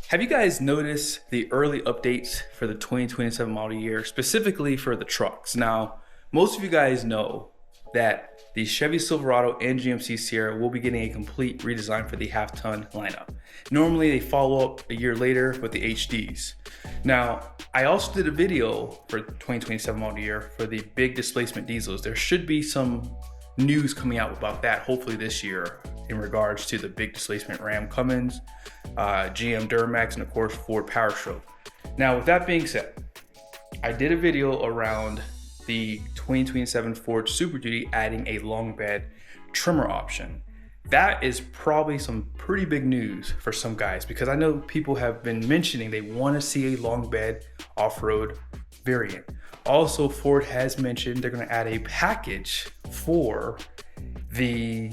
Have you guys noticed the early updates for the 2027 model year, specifically for the trucks? Now, most of you guys know that the Chevy Silverado and GMC Sierra will be getting a complete redesign for the half-ton lineup. Normally, they follow up a year later with the HDs. Now, I also did a video for 2027 model year for the big displacement diesels. There should be some news coming out about that hopefully this year in regards to the big displacement Ram Cummins, GM Duramax, and of course Ford PowerStep. Now with that being said, I did a video around the 2027 Ford Super Duty adding a long bed trimmer option. That is probably some pretty big news for some guys because I know people have been mentioning they want to see a long bed off-road variant. Also, Ford has mentioned they're going to add a package for the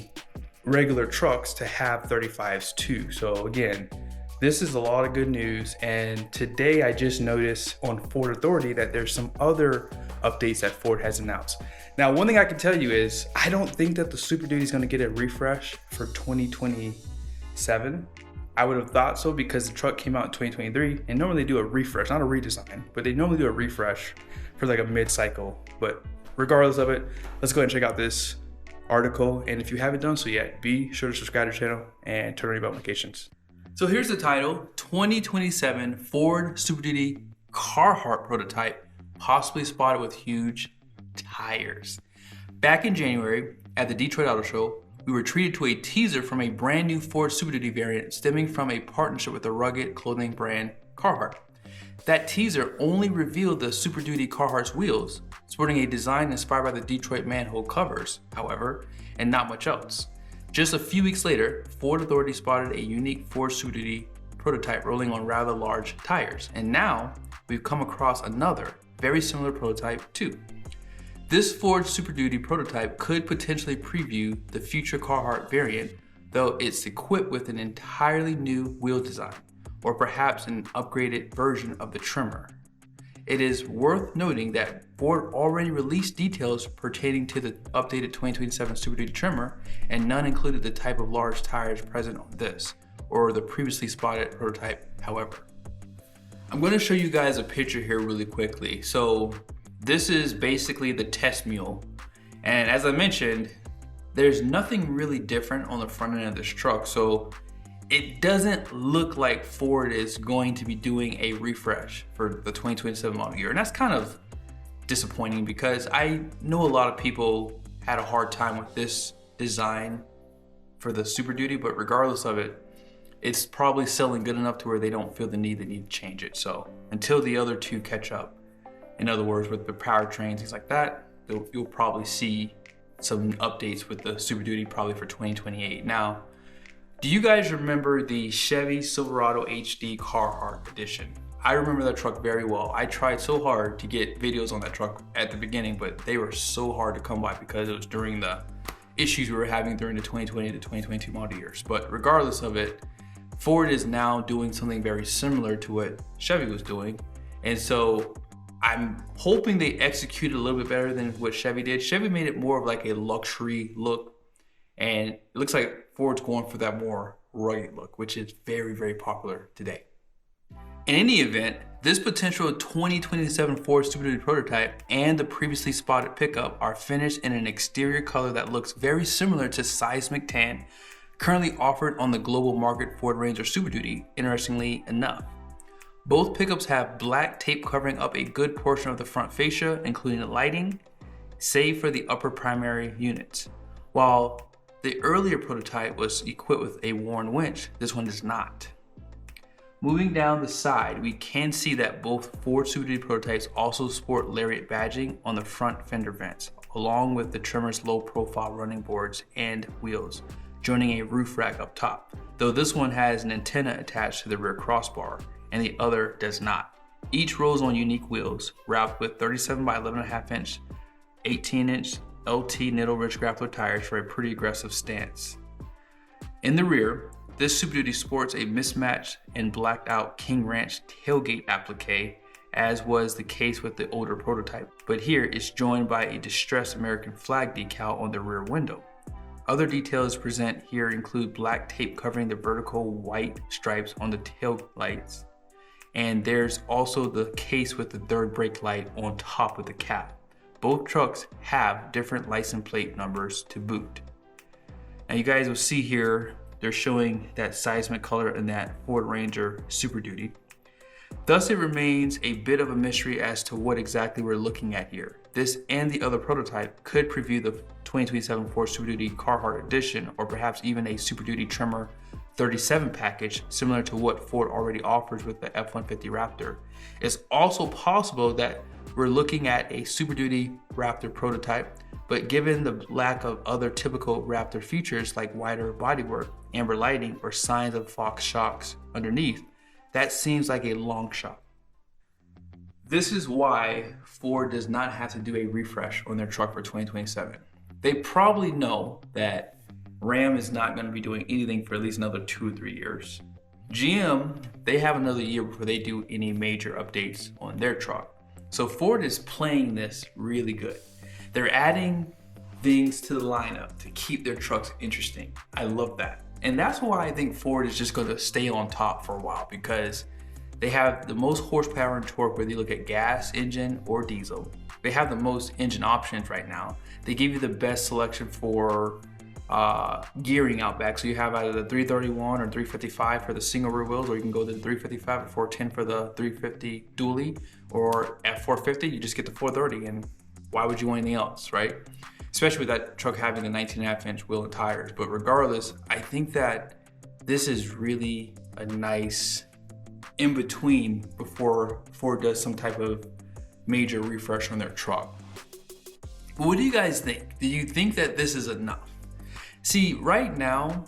regular trucks to have 35s too. So again, this is a lot of good news. And today I just noticed on Ford Authority that there's some other updates that Ford has announced. Now, one thing I can tell you is I don't think that the Super Duty is going to get a refresh for 2027. I would have thought so because the truck came out in 2023 and normally they do a refresh, not a redesign, but they normally do a refresh for like a mid-cycle. But regardless of it, let's go ahead and check out this article. And if you haven't done so yet, be sure to subscribe to the channel and turn on your bell notifications. So here's the title: 2027 Ford Super Duty Carhartt prototype possibly spotted with huge tires. Back in January at the Detroit Auto Show, we were treated to a teaser from a brand new Ford Super Duty variant stemming from a partnership with the rugged clothing brand Carhartt. That teaser only revealed the Super Duty Carhartt's wheels, sporting a design inspired by the Detroit manhole covers, however, and not much else. Just a few weeks later, Ford Authority spotted a unique Ford Super Duty prototype rolling on rather large tires, and now we've come across another very similar prototype too. This Ford Super Duty prototype could potentially preview the future Carhartt variant, though it's equipped with an entirely new wheel design, or perhaps an upgraded version of the trimmer. It is worth noting that Ford already released details pertaining to the updated 2027 Super Duty trimmer, and none included the type of large tires present on this, or the previously spotted prototype, however. I'm going to show you guys a picture here really quickly. So this is basically the test mule, and as I mentioned, there's nothing really different on the front end of this truck, so it doesn't look like Ford is going to be doing a refresh for the 2027 model year. And that's kind of disappointing because I know a lot of people had a hard time with this design for the Super Duty, but regardless of it, it's probably selling good enough to where they don't feel the need to change it. So until the other two catch up, in other words, with the powertrains, things like that, you'll probably see some updates with the Super Duty probably for 2028. Now, do you guys remember the Chevy Silverado HD Carhartt edition? I remember that truck very well. I tried so hard to get videos on that truck at the beginning, but they were so hard to come by because it was during the issues we were having during the 2020 to 2022 model years. But regardless of it, Ford is now doing something very similar to what Chevy was doing. And so I'm hoping they execute a little bit better than what Chevy did. Chevy made it more of like a luxury look, and it looks like Ford's going for that more rugged look, which is very, very popular today. In any event, this potential 2027 Ford Super Duty prototype and the previously spotted pickup are finished in an exterior color that looks very similar to seismic tan currently offered on the global market Ford Ranger Super Duty, interestingly enough. Both pickups have black tape covering up a good portion of the front fascia, including the lighting, save for the upper primary units. While the earlier prototype was equipped with a worn winch, this one does not. Moving down the side, we can see that both Ford Super Duty prototypes also sport lariat badging on the front fender vents, along with the trimmer's low profile running boards and wheels, joining a roof rack up top, though this one has an antenna attached to the rear crossbar and the other does not. Each rolls on unique wheels, wrapped with 37 by 11.5 inch, 18 inch LT Nitto Ridge Grappler tires for a pretty aggressive stance. In the rear, this Super Duty sports a mismatched and blacked out King Ranch tailgate applique, as was the case with the older prototype, but here it's joined by a distressed American flag decal on the rear window. Other details present here include black tape covering the vertical white stripes on the tail lights. And there's also the case with the third brake light on top of the cap. Both trucks have different license plate numbers to boot. Now you guys will see here, they're showing that seismic color in that Ford Ranger Super Duty. Thus, it remains a bit of a mystery as to what exactly we're looking at here. This and the other prototype could preview the 2027 Ford Super Duty Carhartt Edition, or perhaps even a Super Duty Trimmer 37 package, similar to what Ford already offers with the F-150 Raptor. It's also possible that we're looking at a Super Duty Raptor prototype, but given the lack of other typical Raptor features like wider bodywork, amber lighting, or signs of Fox shocks underneath, that seems like a long shot. This is why Ford does not have to do a refresh on their truck for 2027. They probably know that Ram is not going to be doing anything for at least another 2 or 3 years. GM, they have another year before they do any major updates on their truck. So Ford is playing this really good. They're adding things to the lineup to keep their trucks interesting. I love that. And that's why I think Ford is just going to stay on top for a while, because they have the most horsepower and torque, whether you look at gas engine or diesel. They have the most engine options right now. They give you the best selection for gearing out back. So you have either the 331 or 355 for the single rear wheels, or you can go to the 355 or 410 for the 350 dually, or at 450, you just get the 430. And why would you want anything else, right? Especially with that truck having the 19.5-inch wheel and tires. But regardless, I think that this is really a nice in-between before Ford does some type of major refresh on their truck. But what do you guys think? Do you think that this is enough? See, right now,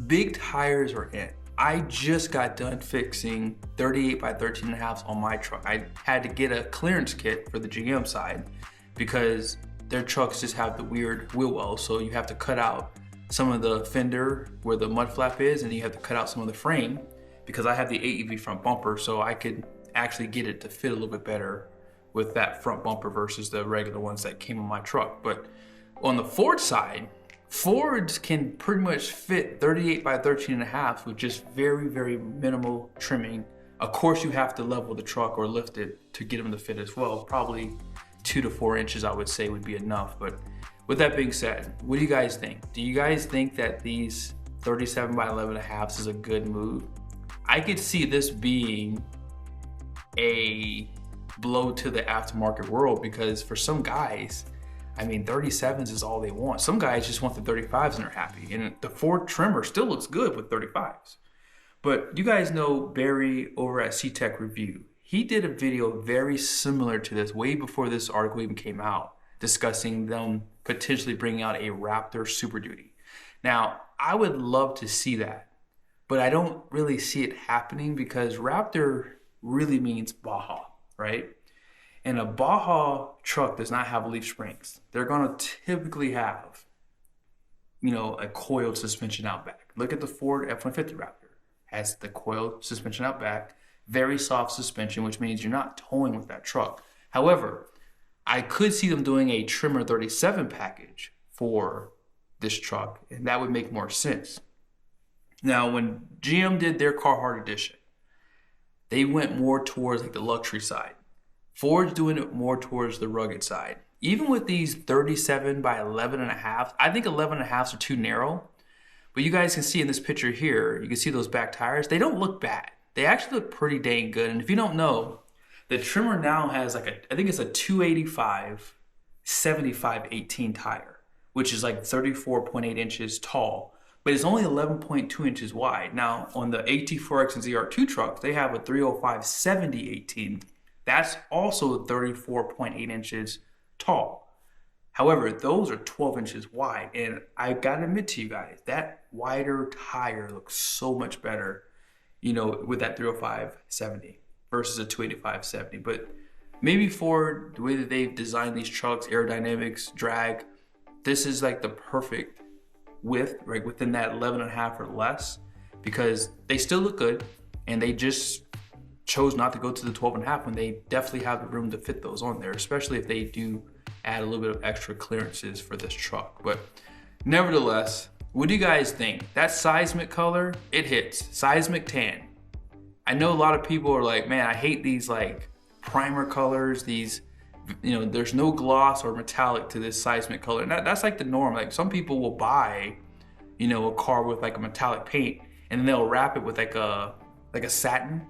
big tires are in. I just got done fixing 38 by 13.5s on my truck. I had to get a clearance kit for the GM side because their trucks just have the weird wheel wells. So you have to cut out some of the fender where the mud flap is, and you have to cut out some of the frame because I have the AEV front bumper, so I could actually get it to fit a little bit better with that front bumper versus the regular ones that came on my truck. But on the Ford side, Fords can pretty much fit 38 by 13.5 with just very, very minimal trimming. Of course, you have to level the truck or lift it to get them to fit as well. Probably 2 to 4 inches, I would say, would be enough. But with that being said, what do you guys think? Do you guys think that these 37 by 11.5s is a good move? I could see this being a blow to the aftermarket world, because for some guys, I mean, 37s is all they want. Some guys just want the 35s and they're happy. And the Ford Trimmer still looks good with 35s. But you guys know Barry over at C-Tech Review. He did a video very similar to this way before this article even came out, discussing them potentially bringing out a Raptor Super Duty. Now, I would love to see that, but I don't really see it happening because Raptor really means Baja, right? And a Baja truck does not have leaf springs. They're gonna typically have, a coiled suspension out back. Look at the Ford F-150 Raptor. Has the coiled suspension out back, very soft suspension, which means you're not towing with that truck. However, I could see them doing a Trimmer 37 package for this truck, and that would make more sense. Now, when GM did their Carhartt edition, they went more towards like the luxury side. Ford's doing it more towards the rugged side. Even with these 37 by 11.5, I think 11.5s are too narrow. But you guys can see in this picture here, you can see those back tires. They don't look bad. They actually look pretty dang good. And if you don't know, the Trimmer now has I think it's a 285 75/18 tire, which is like 34.8 inches tall, but it's only 11.2 inches wide. Now on the AT4X and ZR2 trucks, they have a 305 70/18. That's also 34.8 inches tall. However, those are 12 inches wide. And I gotta admit to you guys, that wider tire looks so much better, with that 305 70 versus a 285 70. But maybe Ford, the way that they've designed these trucks, aerodynamics, drag, this is like the perfect width, right, within that 11.5 or less, because they still look good, and they just chose not to go to the 12.5 when they definitely have the room to fit those on there, especially if they do add a little bit of extra clearances for this truck. But Nevertheless, what do you guys think? That seismic color, it hits. Seismic tan. I know a lot of people are like, man, I hate these like primer colors, these, you know, there's no gloss or metallic to this seismic color. And that's like the norm. Like some people will buy, you know, a car with like a metallic paint and then they'll wrap it with like a satin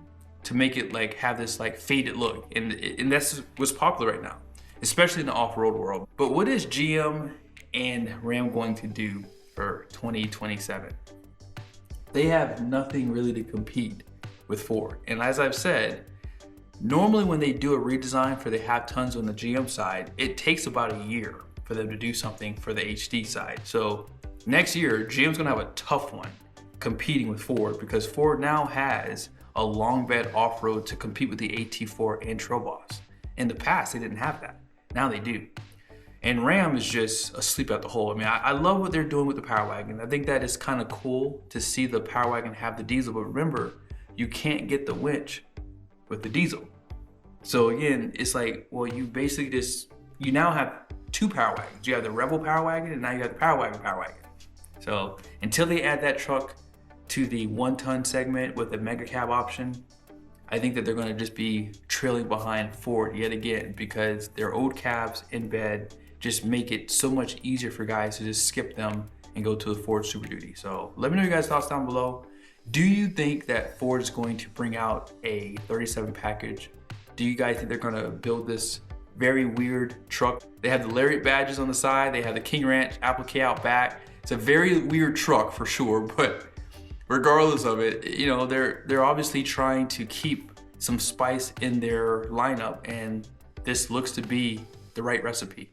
to make it like have this like faded look. And that's what's popular right now, especially in the off-road world. But what is GM and Ram going to do for 2027? They have nothing really to compete with Ford. And as I've said, normally when they do a redesign for the half tons on the GM side, it takes about a year for them to do something for the HD side. So next year, GM's gonna have a tough one competing with Ford because Ford now has a long bed off-road to compete with the AT4 and Trobos. In the past, they didn't have that. Now they do. And Ram is just asleep at the hole. I mean, I love what they're doing with the Power Wagon. I think that is kind of cool to see the Power Wagon have the diesel, but remember, you can't get the winch with the diesel. So again, it's like, well, you basically you now have two Power Wagons. You have the Rebel Power Wagon and now you have the Power Wagon. So until they add that truck to the 1-ton segment with a mega cab option, I think that they're gonna just be trailing behind Ford yet again because their old cabs in bed just make it so much easier for guys to just skip them and go to the Ford Super Duty. So let me know your guys' thoughts down below. Do you think that Ford is going to bring out a 37 package? Do you guys think they're gonna build this very weird truck? They have the Lariat badges on the side. They have the King Ranch applique out back. It's a very weird truck for sure, but regardless of it, you know, they're obviously trying to keep some spice in their lineup, and this looks to be the right recipe.